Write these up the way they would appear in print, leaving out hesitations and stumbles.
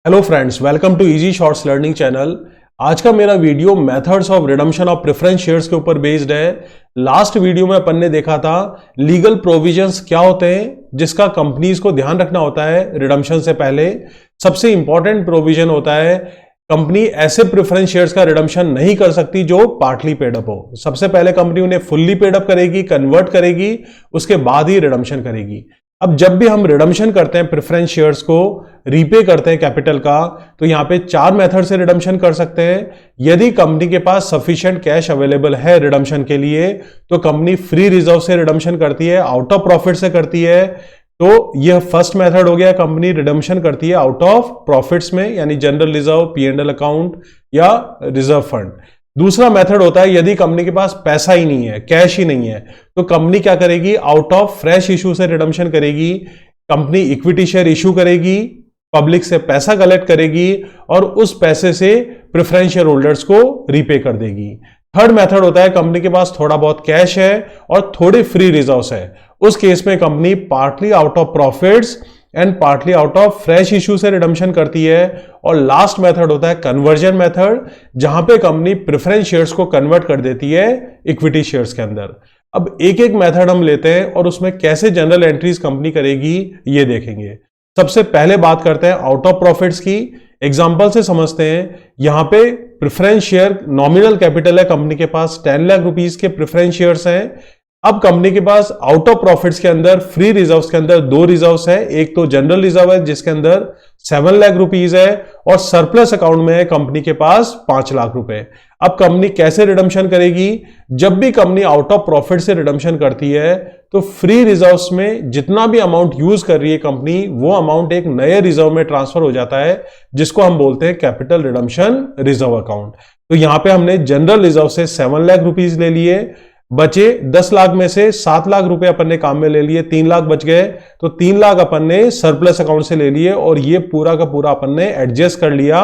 Hello friends, welcome to easy shorts learning channel. आज का मेरा video methods of redemption of preference shares के ऊपर बेस्ड है। लास्ट वीडियो में अपन ने देखा था लीगल प्रोविजंस क्या होते हैं जिसका कंपनीज को ध्यान रखना होता है रिडम्पशन से पहले। सबसे इंपॉर्टेंट प्रोविजन होता है कंपनी ऐसे प्रेफरेंस शेयर्स का रिडम्पशन नहीं कर सकती जो पार्टली पेड अप हो। सबसे पहले कंपनी उन्हें फुल्ली पेड अप करेगी, कन्वर्ट करेगी, उसके बाद ही रिडम्पशन करेगी। अब जब भी हम रिडम्पशन करते हैं प्रेफरेंस शेयर्स को, रीपे करते हैं कैपिटल का, तो यहां पे चार मेथड से रिडम्पशन कर सकते हैं। यदि कंपनी के पास सफिशिएंट कैश अवेलेबल है रिडम्पशन के लिए तो कंपनी फ्री रिजर्व से रिडम्पशन करती है, आउट ऑफ प्रॉफिट से करती है। तो यह फर्स्ट मेथड हो गया, कंपनी रिडम्पशन करती है आउट ऑफ प्रॉफिट्स में, यानी जनरल रिजर्व, P&L अकाउंट या रिजर्व फंड। दूसरा मेथड होता है यदि कंपनी के पास पैसा ही नहीं है, कैश ही नहीं है, तो कंपनी क्या करेगी, आउट ऑफ फ्रेश इशू से रिडम्पशन करेगी। कंपनी इक्विटी शेयर इशू करेगी, पब्लिक से पैसा कलेक्ट करेगी और उस पैसे से प्रेफरेंस शेयर होल्डर्स को रीपे कर देगी। थर्ड मेथड होता है कंपनी के पास थोड़ा बहुत कैश है और थोड़े फ्री रिजर्व्स है, उस केस में company partly out of profits and partly out of fresh issue से रिडम्पशन करती है। और लास्ट मेथड होता है कन्वर्जन मेथड, जहां पे कंपनी प्रेफरेंस शेयर्स को कन्वर्ट कर देती है इक्विटी शेयर्स के अंदर। अब एक एक मेथड हम लेते हैं और उसमें कैसे जनरल एंट्रीज कंपनी करेगी ये देखेंगे। सबसे पहले बात करते हैं आउट ऑफ प्रॉफिट्स की। एग्जांपल से समझते हैं। यहां पे प्रेफरेंस शेयर नॉमिनल कैपिटल है, कंपनी के पास 10 लाख रुपीस के प्रेफरेंस शेयर्स हैं। अब कंपनी के पास आउट ऑफ प्रॉफिट्स के अंदर फ्री रिजर्व्स के अंदर दो रिजर्व्स है, एक तो जनरल रिजर्व है जिसके अंदर 7 लाख रुपीस है और सरप्लस अकाउंट में है कंपनी के पास 5 लाख रुपए। अब कंपनी कैसे रिडम्पशन करेगी, जब भी कंपनी आउट ऑफ प्रॉफिट से रिडम्पशन करती है तो फ्री रिजर्व्स में जितना भी अमाउंट यूज कर रही है कंपनी, वो अमाउंट एक नए रिजर्व में ट्रांसफर हो जाता है जिसको हम बोलते हैं कैपिटल रिडम्पशन रिजर्व अकाउंट। तो यहां पे हमने जनरल रिजर्व से 7 लाख रुपीस ले लिए, बचे 10 लाख में से 7 लाख रुपए अपन ने काम में ले लिए, 3 लाख बच गए, तो 3 लाख अपन ने सरप्लस अकाउंट से ले लिए और ये पूरा का पूरा अपन ने एडजस्ट कर लिया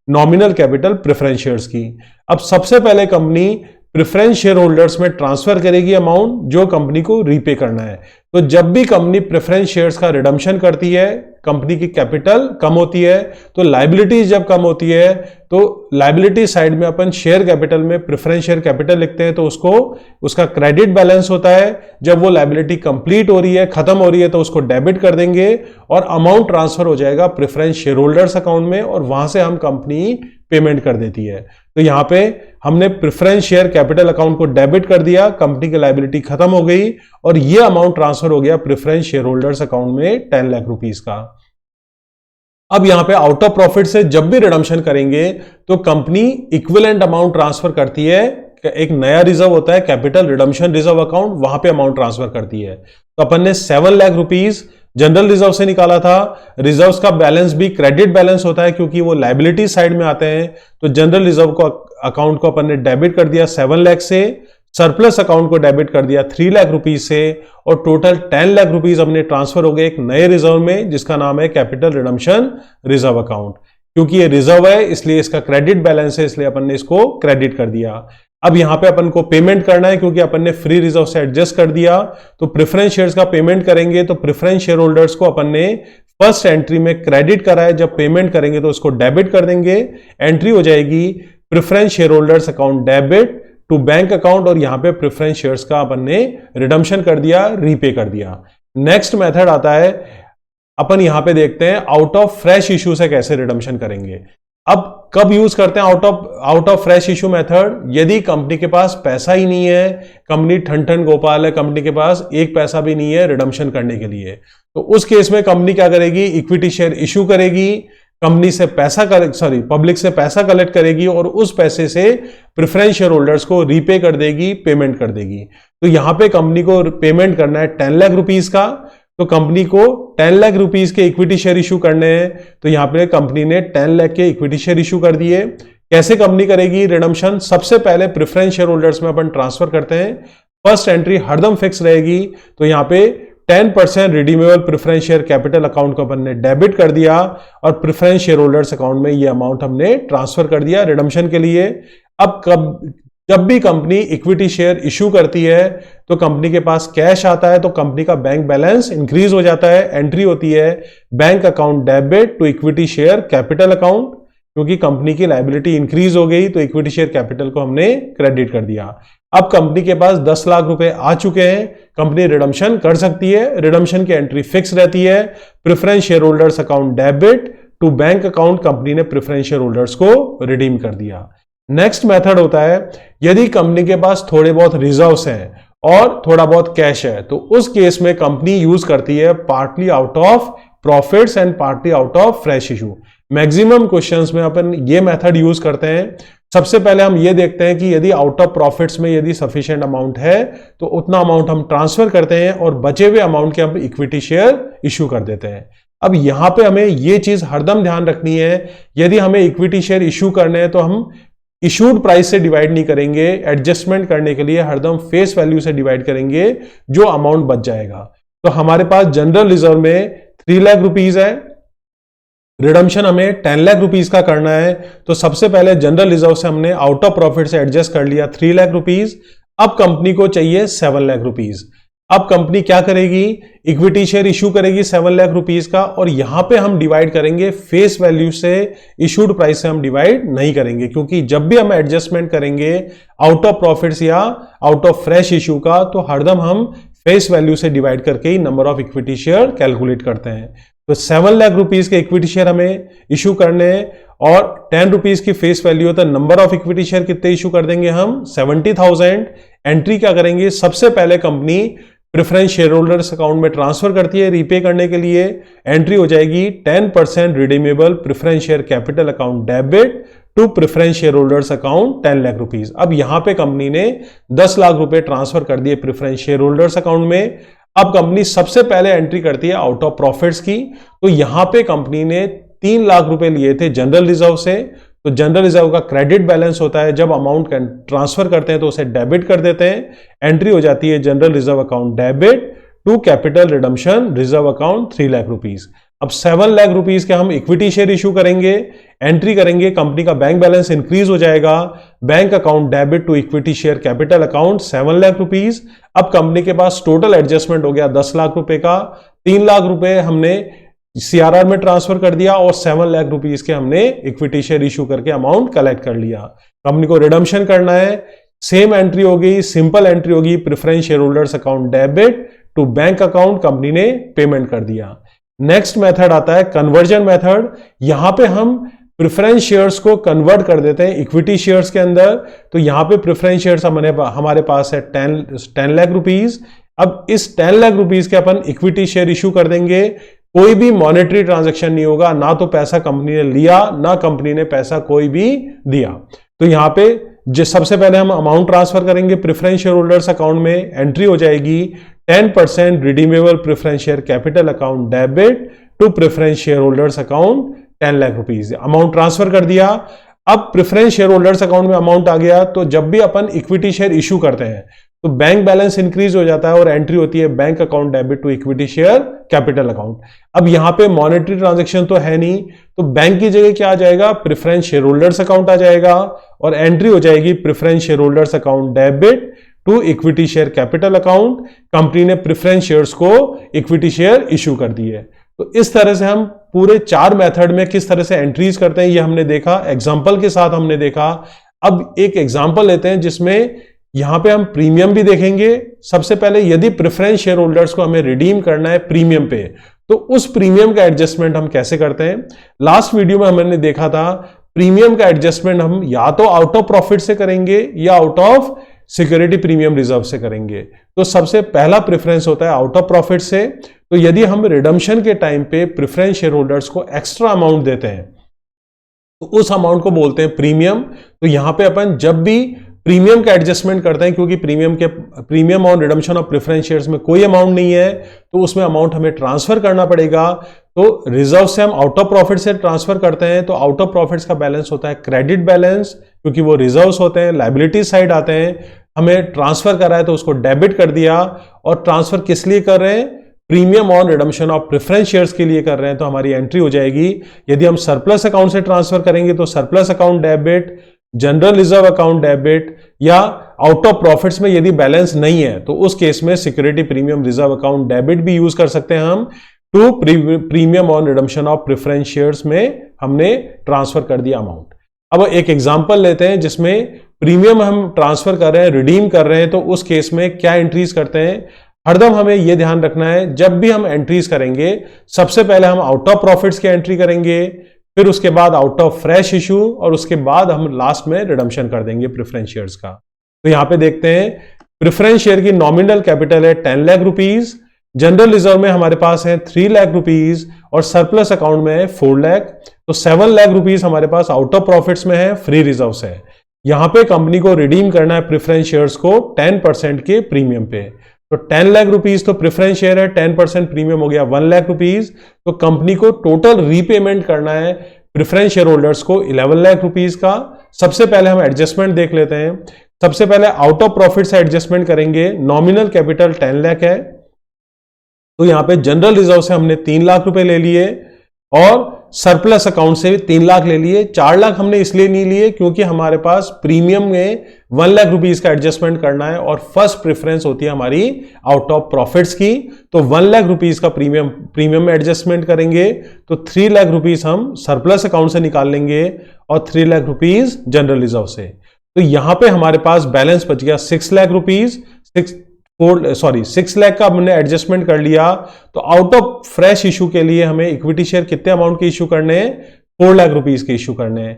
नॉमिनल कैपिटल प्रेफरेंस शेयर्स की। अब सबसे पहले कंपनी प्रेफरेंस शेयर होल्डर्स में ट्रांसफर करेगी अमाउंट जो कंपनी को रीपे करना है। तो जब भी कंपनी प्रेफरेंस शेयर्स का रिडम्पशन करती है, कंपनी की कैपिटल कम होती है, तो लायबिलिटीज जब कम होती है तो लायबिलिटी साइड में अपन शेयर कैपिटल में प्रेफरेंस शेयर कैपिटल लिखते हैं, तो उसको उसका क्रेडिट बैलेंस होता है। जब वो लायबिलिटी कंप्लीट हो रही है, खत्म हो रही है, तो उसको डेबिट कर देंगे और अमाउंट ट्रांसफर हो जाएगा प्रेफरेंस शेयर होल्डर्स अकाउंट में और वहां से हम कंपनी पेमेंट कर देती है। तो यहां पे हमने प्रेफरेंस शेयर कैपिटल अकाउंट को डेबिट कर दिया, कंपनी की लायबिलिटी खत्म हो गई और ये अमाउंट ट्रांसफर हो गया प्रेफरेंस शेयर होल्डर्स अकाउंट में 10 लाख रुपीस का। अब यहां पे आउट ऑफ प्रॉफिट से जब भी रिडम्पशन करेंगे तो कंपनी इक्विवेलेंट अमाउंट ट्रांसफर करती है। एक नया रिजर्व होता है कैपिटल रिडम्पशन रिजर्व अकाउंट, वहां पे अमाउंट ट्रांसफर करती है। तो अपन ने 7 लाख रुपीस जनरल रिजर्व से निकाला था। रिजर्व्स का बैलेंस भी क्रेडिट बैलेंस होता है क्योंकि वो लायबिलिटी साइड में आते हैं। तो जनरल रिजर्व को अकाउंट को अपन ने डेबिट कर दिया 7 लाख से, सरप्लस अकाउंट को डेबिट कर दिया 3 लाख रुपीस से और टोटल 10 लाख रुपीस हमने ट्रांसफर हो गए एक नए रिजर्व में जिसका नाम है कैपिटल रिडम्पशन रिजर्व अकाउंट। क्योंकि ये रिजर्व है इसलिए इसका क्रेडिट बैलेंस है, इसलिए अपन ने इसको क्रेडिट कर दिया। अब यहां पे अपन को पेमेंट करना है क्योंकि अपन ने फ्री रिजर्व से एडजस्ट कर दिया, तो प्रेफरेंस शेयर्स का पेमेंट करेंगे। तो प्रेफरेंस शेयर होल्डर्स को अपन ने फर्स्ट एंट्री में क्रेडिट करा है, जब पेमेंट करेंगे तो उसको डेबिट कर देंगे। एंट्री हो जाएगी preference share holders account debit to bank account और यहां पे प्रेफरेंस शेयर्स का अपन ने रिडम्पशन कर दिया, रीपे कर दिया। नेक्स्ट मेथड आता है, अपन यहां पे देखते हैं आउट ऑफ फ्रेश इशू से कैसे रिडम्पशन करेंगे। अब कब यूज करते हैं out of fresh issue method, यदि कंपनी के पास पैसा ही नहीं है, कंपनी ठन गोपाल है, कंपनी के पास एक पैसा भी नहीं है रिडम्पशन करने के लिए, तो उस केस में कंपनी क्या करेगी, इक्विटी शेयर इशू करेगी, कंपनी से पब्लिक से पैसा कलेक्ट करेगी और उस पैसे से प्रेफरेंस शेयर होल्डर्स को रीपे कर देगी, पेमेंट कर देगी। तो यहां पे कंपनी को पेमेंट करना है 10 लाख रुपीस का, तो कंपनी को 10 लाख रुपीस के इक्विटी शेयर इशू करने हैं। तो यहां पे कंपनी ने 10 लाख के इक्विटी शेयर इशू कर दिए। कैसे कंपनी करेगी रिडम्पशन, सबसे पहले प्रेफरेंस शेयर होल्डर्स में अपन ट्रांसफर करते हैं। फर्स्ट एंट्री हरदम फिक्स रहेगी, तो यहां पे 10% redeemable preference share capital account को अपन ने डेबिट कर दिया और प्रेफरेंस शेयर होल्डर्स अकाउंट में ये अमाउंट हमने ट्रांसफर कर दिया रिडम्पशन के लिए। अब जब भी कंपनी इक्विटी शेयर इश्यू करती है तो कंपनी के पास कैश आता है, तो कंपनी का बैंक बैलेंस इंक्रीज हो जाता है। एंट्री होती है bank account debit to equity share capital account, क्योंकि कंपनी की लायबिलिटी इंक्रीज हो गई तो इक्विटी शेयर कैपिटल को हमने क्रेडिट कर दिया। अब कंपनी के पास 10 लाख रुपए आ चुके हैं, कंपनी रिडम्पशन कर सकती है। रिडम्पशन की एंट्री फिक्स रहती है, preference share holders account debit to bank account, company ने प्रेफरेंस शेयर होल्डर्स को रिडीम कर दिया। नेक्स्ट मेथड होता है यदि कंपनी के पास थोड़े बहुत रिजर्व्स हैं और थोड़ा बहुत कैश है, तो उस केस में कंपनी यूज करती है partly out of profits and partly out of fresh issue. Maximum questions में अपन ये मेथड यूज करते हैं। सबसे पहले हम ये देखते हैं कि यदि आउट ऑफ प्रॉफिट्स में यदि सफिशिएंट अमाउंट है तो उतना अमाउंट हम ट्रांसफर करते हैं और बचे हुए अमाउंट के हम इक्विटी शेयर इश्यू कर देते हैं। अब यहां पे हमें ये चीज हरदम ध्यान रखनी है, यदि हमें इक्विटी शेयर इश्यू करने हैं तो हम इशूड प्राइस से डिवाइड नहीं करेंगे, एडजस्टमेंट करने के लिए हरदम फेस वैल्यू से डिवाइड करेंगे जो अमाउंट बच जाएगा। तो हमारे पास जनरल रिजर्व में 3 लाख रुपीज है, रिडम्पशन हमें 10 लाख रुपीज का करना है, तो सबसे पहले जनरल रिजर्व से हमने आउट ऑफ प्रॉफिट से एडजस्ट कर लिया 3 लाख रुपीज। अब कंपनी को चाहिए 7 लाख रुपीज। अब कंपनी क्या करेगी, इक्विटी शेयर इशू करेगी 7 लाख रुपीज का, और यहां पे हम डिवाइड करेंगे फेस वैल्यू से, इशूड प्राइस से हम डिवाइड नहीं करेंगे, क्योंकि जब भी हम एडजस्टमेंट करेंगे आउट ऑफ प्रॉफिट्स या आउट ऑफ फ्रेश इशू का, तो हरदम हम फेस वैल्यू से डिवाइड करके ही number of equity share calculate करते हैं। तो 7 लाख रुपीज के इक्विटी शेयर हमें इशू करने हैं और 10 रुपीज की फेस वैल्यू होता है, नंबर ऑफ इक्विटी शेयर कितने इशू कर देंगे हम 70,000। एंट्री क्या करेंगे, सबसे पहले company preference share holders account में ट्रांसफर करती है रीपे करने के लिए। एंट्री हो जाएगी 10% redeemable preference share capital account debit to preference share holders account 10 lakh rupees. अब यहां पे कंपनी ने 10 लाख रुपए ट्रांसफर कर दिए प्रेफरेंस शेयर होल्डर्स अकाउंट में। अब कंपनी सबसे पहले एंट्री करती है आउट ऑफ प्रॉफिट्स की, तो यहां पे कंपनी ने 3 लाख रुपए लिए थे जनरल रिजर्व से, तो जनरल रिजर्व का क्रेडिट बैलेंस होता है, जब अमाउंट ट्रांसफर करते हैं तो उसे डेबिट कर देते हैं। एंट्री हो जाती है general reserve account debit to capital redemption reserve account 3 lakh rupees. अब 7 लाख रुपीज के हम इक्विटी शेयर इशू करेंगे, एंट्री करेंगे, कंपनी का बैंक बैलेंस इंक्रीज हो जाएगा, bank account debit to equity share capital account 7 lakh rupees. अब कंपनी के पास टोटल एडजस्टमेंट हो गया 10 लाख रुपए का, 3 लाख रुपए हमने सीआरआर में ट्रांसफर कर दिया और 7 लाख रुपीज के हमने इक्विटी शेयर इशू करके अमाउंट कलेक्ट कर लिया। कंपनी को रिडम्पशन करना है, सेम एंट्री होगी, सिंपल एंट्री होगी, preference share holders account debit to bank account, company ने पेमेंट कर दिया। नेक्स्ट मेथड आता है कन्वर्जन मेथड। यहां पे हम प्रेफरेंस शेयर्स को कन्वर्ट कर देते हैं इक्विटी शेयर्स के अंदर। तो यहां पे प्रेफरेंस शेयर्स हमारे पास है 10 लाख रुपीज। अब इस 10 लाख रुपीज के अपन इक्विटी शेयर इशू कर देंगे, कोई भी मॉनेटरी ट्रांजैक्शन नहीं होगा, ना तो पैसा कंपनी ने लिया ना कंपनी ने पैसा कोई भी दिया। तो यहां पे सबसे पहले हम अमाउंट ट्रांसफर करेंगे प्रेफरेंस शेयर होल्डर्स अकाउंट में। एंट्री हो जाएगी 10% redeemable preference share capital account debit to preference share holders account 10 lakh rupees. Amount transfer कर दिया। अब प्रेफरेंस शेयर होल्डर्स अकाउंट में अमाउंट आ गया, तो जब भी अपन इक्विटी शेयर इशू करते हैं तो बैंक बैलेंस इंक्रीज हो जाता है और एंट्री होती है bank account debit to equity share capital account. अब यहां पे मॉनेटरी ट्रांजैक्शन तो है नहीं, तो बैंक की जगह क्या आ जाएगा, प्रेफरेंस शेयर होल्डर्स अकाउंट आ जाएगा और एंट्री हो जाएगी preference share holders account debit to equity share capital account. Company ने प्रेफरेंस शेयर्स को इक्विटी शेयर इश्यू कर दिए। तो इस तरह से हम पूरे 4 मेथड में किस तरह से एंट्रीज करते हैं ये हमने देखा, एग्जांपल के साथ हमने देखा। अब एक एग्जांपल लेते हैं जिसमें यहां पे हम प्रीमियम भी देखेंगे। सबसे पहले यदि प्रेफरेंस शेयर होल्डर्स को हमें रिडीम करना है प्रीमियम पे, तो उस प्रीमियम का एडजस्टमेंट हम कैसे करते हैं। लास्ट वीडियो में हमने देखा था प्रीमियम का एडजस्टमेंट हम या तो आउट ऑफ प्रॉफिट से करेंगे या out of security premium reserve से करेंगे। तो सबसे पहला प्रेफरेंस होता है आउट ऑफ प्रॉफिट से। तो यदि हम रिडम्पशन के टाइम पे प्रेफरेंस शेयर होल्डर्स को एक्स्ट्रा अमाउंट देते हैं तो उस अमाउंट को बोलते हैं प्रीमियम। तो यहां पे अपन जब भी प्रीमियम का एडजस्टमेंट करते हैं, क्योंकि प्रीमियम और रिडम्पशन ऑफ प्रेफरेंस शेयर्स में कोई अमाउंट नहीं है, तो उसमें अमाउंट हमें ट्रांसफर करना पड़ेगा। तो रिजर्व से हम आउट ऑफ प्रॉफिट से ट्रांसफर करते हैं, तो आउट ऑफ प्रॉफिट्स का बैलेंस होता है क्रेडिट बैलेंस, क्योंकि वो रिजर्व्स होते हैं, लायबिलिटी साइड आते हैं। हमें ट्रांसफर करा है तो उसको डेबिट कर दिया। और ट्रांसफर किस लिए कर रहे हैं, premium on redemption of preference shares के लिए कर रहे हैं, तो हमारी एंट्री हो जाएगी। यदि हम सरप्लस अकाउंट से ट्रांसफर करेंगे तो surplus account debit, general reserve account debit, या आउट ऑफ प्रॉफिट्स में यदि बैलेंस नहीं है तो उस केस में security premium reserve account debit भी यूज कर सकते हैं हम to premium on redemption of preference shares में हमने ट्रांसफर कर दिया अमाउंट। अब एक एग्जांपल लेते हैं जिसमें प्रीमियम हम ट्रांसफर कर रहे हैं, रिडीम कर रहे हैं, तो उस केस में क्या एंट्रीज करते हैं। हरदम हमें यह ध्यान रखना है जब भी हम एंट्रीज करेंगे सबसे पहले हम आउट ऑफ प्रॉफिट्स की एंट्री करेंगे, फिर उसके बाद आउट ऑफ फ्रेश इशू, और उसके बाद हम लास्ट में रिडम्पशन कर देंगे प्रेफरेंस शेयर्स का। तो यहां पे देखते हैं प्रेफरेंस शेयर की नॉमिनल कैपिटल है 10 लाख रुपीज, जनरल रिजर्व में हमारे पास है 3 लाख रुपीज और सरप्लस अकाउंट में है 4 लाख, तो 7 लाख रुपीज हमारे पास आउट ऑफ प्रॉफिट्स में है, फ्री रिजर्व से। यहां पे कंपनी को रिडीम करना है प्रेफरेंस शेयर्स को 10% के प्रीमियम पे। तो 10 लाख रुपीज तो प्रेफरेंस शेयर है, 10% प्रीमियम हो गया 1 लाख रुपीज। तो कंपनी को टोटल रीपेमेंट करना है प्रेफरेंस शेयर होल्डर्स को 11 लाख रुपीज का। सबसे पहले हम एडजस्टमेंट देख लेते हैं। सबसे पहले आउट ऑफ प्रॉफिट से एडजस्टमेंट करेंगे। नॉमिनल कैपिटल 10 लाख है, तो यहां पे जनरल रिजर्व से हमने 3 लाख रुपए ले लिए और सरप्लस अकाउंट से 3 लाख ले लिए। 4 लाख हमने इसलिए नहीं लिए क्योंकि हमारे पास प्रीमियम में 1 लाख रुपीज का एडजस्टमेंट करना है और फर्स्ट प्रेफरेंस होती है हमारी आउट ऑफ प्रॉफिट्स की। तो 1 लाख रुपीज का प्रीमियम में एडजस्टमेंट करेंगे, तो 3 लाख रुपीज हम सरप्लस अकाउंट से निकाल लेंगे और 3 लाख रुपीज जनरल रिजर्व से। तो यहां पे हमारे पास बैलेंस बच गया 6 लाख रुपीज। 6 लाख का हमने एडजस्टमेंट कर लिया। तो आउट ऑफ फ्रेश इशू के लिए हमें इक्विटी शेयर कितने अमाउंट के इशू करने हैं, 4 लाख रुपीज के इशू करने हैं।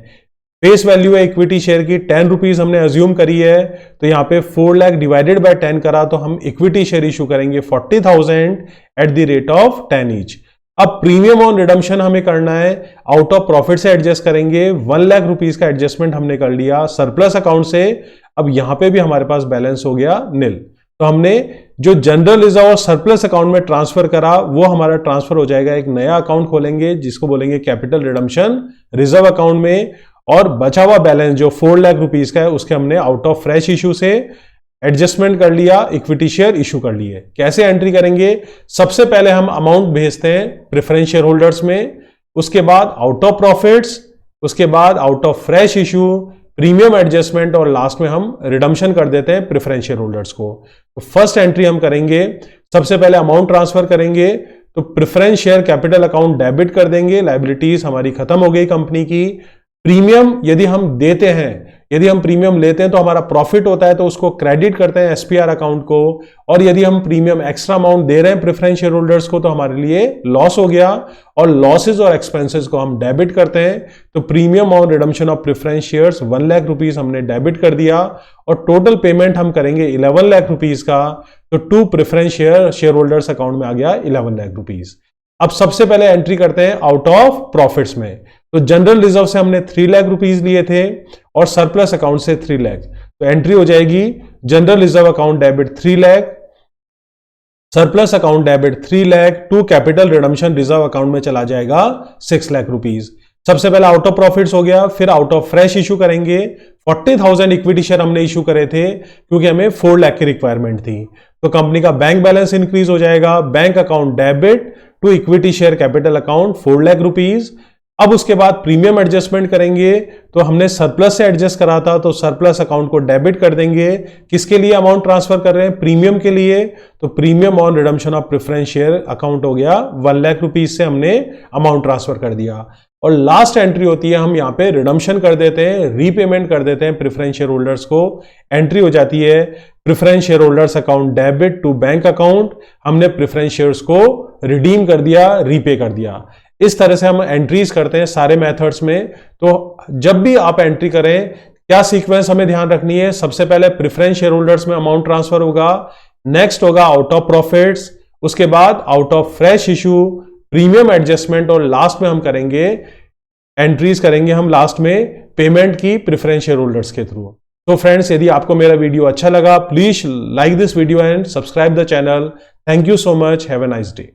फेस वैल्यू है इक्विटी शेयर की 10 रुपीज हमने अज्यूम करी है, तो यहां पे 4 लाख डिवाइडेड बाय 10 करा तो हम इक्विटी शेयर इशू करेंगे 40,000 at the rate of 10 each. अब प्रीमियम ऑन रिडम्पशन हमें करना है, आउट ऑफ प्रॉफिट से एडजस्ट करेंगे। 1 लाख रुपीज का एडजस्टमेंट हमने कर लिया सरप्लस अकाउंट से। अब यहां पे भी हमारे पास बैलेंस हो गया निल। तो हमने जो जनरल रिजर्व और सरप्लस अकाउंट में ट्रांसफर करा वो हमारा ट्रांसफर हो जाएगा, एक नया अकाउंट खोलेंगे जिसको बोलेंगे कैपिटल रिडम्पशन रिजर्व अकाउंट में, और बचा हुआ बैलेंस जो 4 लाख रुपीज का है उसके हमने आउट ऑफ फ्रेश इशू से एडजस्टमेंट कर लिया, इक्विटी शेयर इशू कर लिए। कैसे एंट्री करेंगे, सबसे पहले हम अमाउंट भेजते हैं प्रेफरेंस शेयर होल्डर्स में, उसके बाद आउट ऑफ प्रॉफिट्स, उसके बाद out of fresh issue, premium adjustment, और लास्ट में हम रिडम्पशन कर देते हैं प्रेफरेंस शेयर होल्डर्स को। तो फर्स्ट एंट्री हम करेंगे, सबसे पहले अमाउंट ट्रांसफर करेंगे, तो preference share capital account debit कर देंगे, लायबिलिटीज हमारी खत्म हो गई कंपनी की। प्रीमियम यदि हम देते हैं, यदि हम प्रीमियम लेते हैं तो हमारा प्रॉफिट होता है तो उसको क्रेडिट करते हैं एसपीआर अकाउंट को, और यदि हम प्रीमियम एक्स्ट्रा अमाउंट दे रहे हैं प्रेफरेंस शेयर होल्डर्स को तो हमारे लिए लॉस हो गया, और लॉसेज और एक्सपेंसेस को हम डेबिट करते हैं। तो premium on redemption of preference shares 1 lakh rupees हमने डेबिट कर दिया, और टोटल पेमेंट हम करेंगे 11 लाख रुपीज का। तो to preference share holders account में आ गया 11 लाख रुपीज। अब सबसे पहले एंट्री करते हैं आउट ऑफ प्रॉफिट्स में। तो जनरल रिजर्व से हमने 3 लाख रुपीज लिए थे और सरप्लस अकाउंट से 3 लाख, तो एंट्री हो जाएगी general reserve account debit 3 lakh, surplus account debit 3 lakh, to capital redemption reserve account में चला जाएगा 6 लाख रुपीज। सबसे पहले आउट ऑफ प्रॉफिट्स हो गया, फिर आउट ऑफ फ्रेश इशू करेंगे। 40,000 इक्विटी शेयर हमने इशू करे थे क्योंकि हमें 4 लाख की रिक्वायरमेंट थी। तो कंपनी का बैंक बैलेंस इंक्रीज हो जाएगा, bank account debit to equity share capital account 4 lakh rupees. अब उसके बाद प्रीमियम एडजस्टमेंट करेंगे, तो हमने सरप्लस से एडजस्ट करा था तो सरप्लस अकाउंट को डेबिट कर देंगे। किसके लिए अमाउंट ट्रांसफर कर रहे हैं, प्रीमियम के लिए, तो premium on redemption of preference share account हो गया 1 लाख रुपीज से हमने अमाउंट ट्रांसफर कर दिया। और लास्ट एंट्री होती है, हम यहां पे रिडम्पशन कर देते हैं, रीपेमेंट कर देते हैं प्रेफरेंस शेयर होल्डर्स को। एंट्री हो जाती है preference share holders account debit to bank account, हमने प्रेफरेंस शेयर्स को रिडीम कर दिया, रीपे कर दिया। इस तरह से हम एंट्रीज करते हैं सारे मेथड्स में। तो जब भी आप एंट्री करें, क्या सीक्वेंस हमें ध्यान रखनी है, सबसे पहले प्रेफरेंस शेयर होल्डर्स में अमाउंट ट्रांसफर होगा, नेक्स्ट होगा आउट ऑफ प्रॉफिट्स, उसके बाद out of fresh issue, premium adjustment, और लास्ट में हम करेंगे एंट्रीज करेंगे हम लास्ट में पेमेंट की प्रेफरेंस शेयर होल्डर्स के थ्रू। तो फ्रेंड्स, यदि आपको मेरा वीडियो अच्छा लगा, please like this video and subscribe the channel. Thank you so much, have a nice day.